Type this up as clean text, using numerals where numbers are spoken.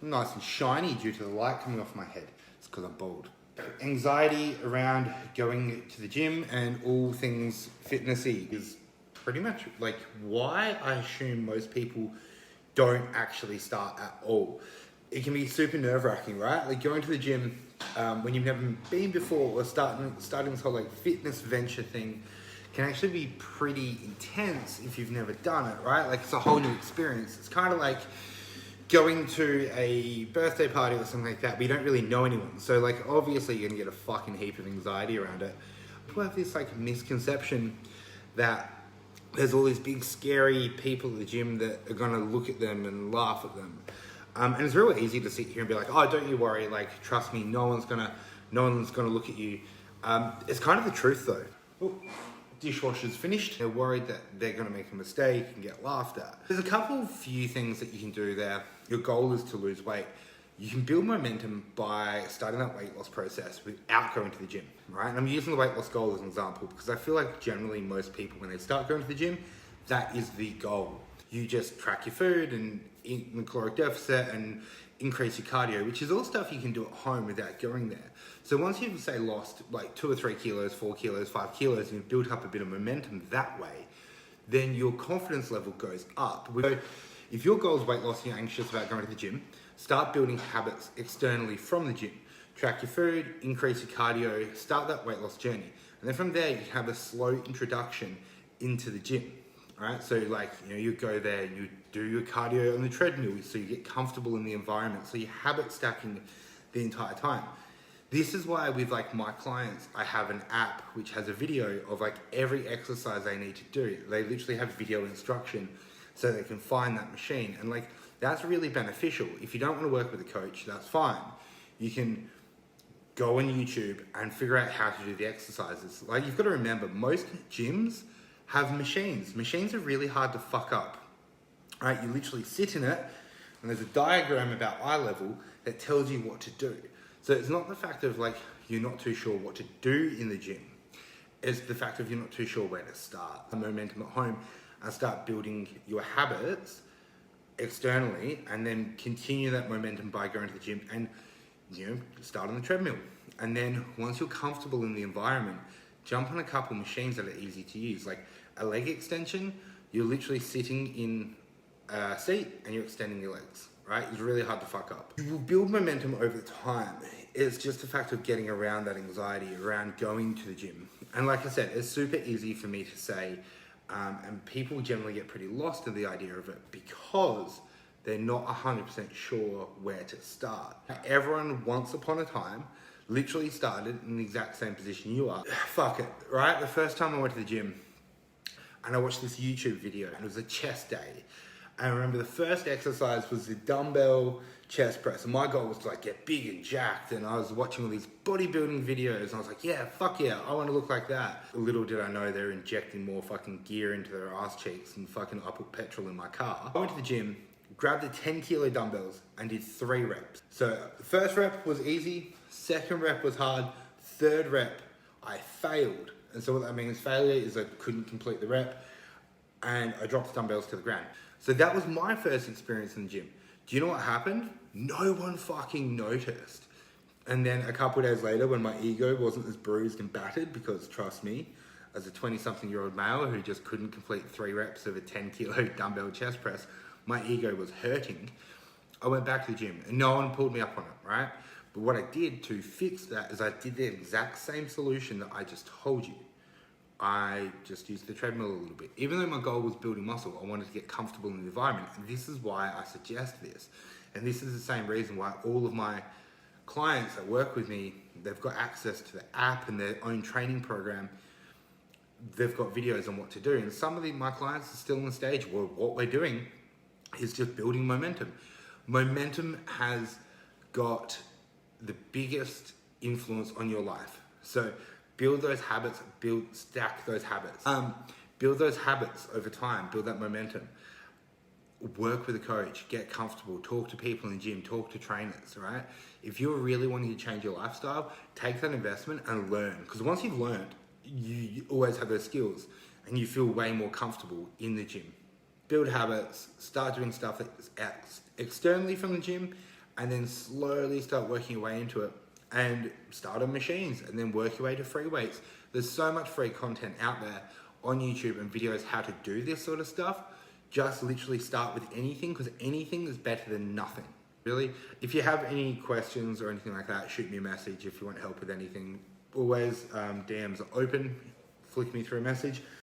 nice and shiny due to the light coming off my head. It's because I'm bald. Anxiety around going to the gym and all things fitnessy is pretty much like why I assume most people don't actually start at all. It can be super nerve-wracking, right? Like going to the gym when you've never been before, or starting this whole like fitness venture thing can actually be pretty intense if you've never done it, right? Like it's a whole new experience. It's kind of like going to a birthday party or something like that, but you don't really know anyone. So like obviously you're gonna get a fucking heap of anxiety around it. People have this like misconception that there's all these big scary people at the gym that are gonna look at them and laugh at them. And it's real easy to sit here and be like, oh, don't you worry, like trust me, no one's gonna look at you. It's kind of the truth though. Oh, dishwasher's finished. They're worried that they're gonna make a mistake and get laughed at. There's a few things that you can do there. Your goal is to lose weight. You can build momentum by starting that weight loss process without going to the gym, right? And I'm using the weight loss goal as an example because I feel like generally most people, when they start going to the gym, that is the goal. You just track your food and eat in the caloric deficit and increase your cardio, which is all stuff you can do at home without going there. So once you've, say, lost like 2 or 3 kilos, 4 kilos, 5 kilos, and you've built up a bit of momentum that way, then your confidence level goes up. So if your goal is weight loss and you're anxious about going to the gym, start building habits externally from the gym. Track your food, increase your cardio, start that weight loss journey. And then from there, you have a slow introduction into the gym. Right, so like, you go there, you do your cardio on the treadmill, so you get comfortable in the environment, so you're habit stacking the entire time. This is why with like my clients, I have an app which has a video of like every exercise they need to do. They literally have video instruction so they can find that machine. And like, that's really beneficial. If you don't want to work with a coach, that's fine. You can go on YouTube and figure out how to do the exercises. Like you've got to remember, most gyms have machines. Machines are really hard to fuck up. Right? You literally sit in it and there's a diagram about eye level that tells you what to do. So it's not the fact of like you're not too sure what to do in the gym. It's the fact of you're not too sure where to start. The momentum at home and start building your habits externally and then continue that momentum by going to the gym and start on the treadmill. And then once you're comfortable in the environment, jump on a couple machines that are easy to use. Like a leg extension, you're literally sitting in a seat and you're extending your legs, right? It's really hard to fuck up. You will build momentum over time. It's just a fact of getting around that anxiety, around going to the gym. And like I said, it's super easy for me to say, and people generally get pretty lost in the idea of it because they're not 100% sure where to start. Everyone once upon a time literally started in the exact same position you are. Fuck it, right? The first time I went to the gym and I watched this YouTube video and it was a chest day. I remember the first exercise was the dumbbell chest press. And my goal was to like get big and jacked. And I was watching all these bodybuilding videos and I was like, yeah, fuck yeah, I want to look like that. Little did I know they're injecting more fucking gear into their ass cheeks and fucking I put petrol in my car. I went to the gym, grabbed the 10 kilo dumbbells and did 3 reps. So the first rep was easy, second rep was hard, third rep I failed. And so what that means failure is I couldn't complete the rep and I dropped the dumbbells to the ground. So that was my first experience in the gym. Do you know what happened? No one fucking noticed. And then a couple of days later when my ego wasn't as bruised and battered, because trust me, as a 20-something-year-old male who just couldn't complete 3 reps of a 10 kilo dumbbell chest press, my ego was hurting. I went back to the gym and no one pulled me up on it, right? But what I did to fix that is I did the exact same solution that I just told you. I just used the treadmill a little bit. Even though my goal was building muscle, I wanted to get comfortable in the environment. And this is why I suggest this. And this is the same reason why all of my clients that work with me, they've got access to the app and their own training program. They've got videos on what to do. And some of my clients are still on the stage where what we're doing is just building momentum. Momentum has got the biggest influence on your life. So build those habits, stack those habits. Build those habits over time, build that momentum. Work with a coach, get comfortable, talk to people in the gym, talk to trainers, right? If you're really wanting to change your lifestyle, take that investment and learn. Because once you've learned, you always have those skills and you feel way more comfortable in the gym. Build habits, start doing stuff that's externally from the gym, and then slowly start working your way into it, and start on machines and then work your way to free weights. There's so much free content out there on YouTube and videos how to do this sort of stuff. Just literally start with anything, because anything is better than nothing. Really, if you have any questions or anything like that, shoot me a message. If you want help with anything, always DMs are open. Flick me through a message.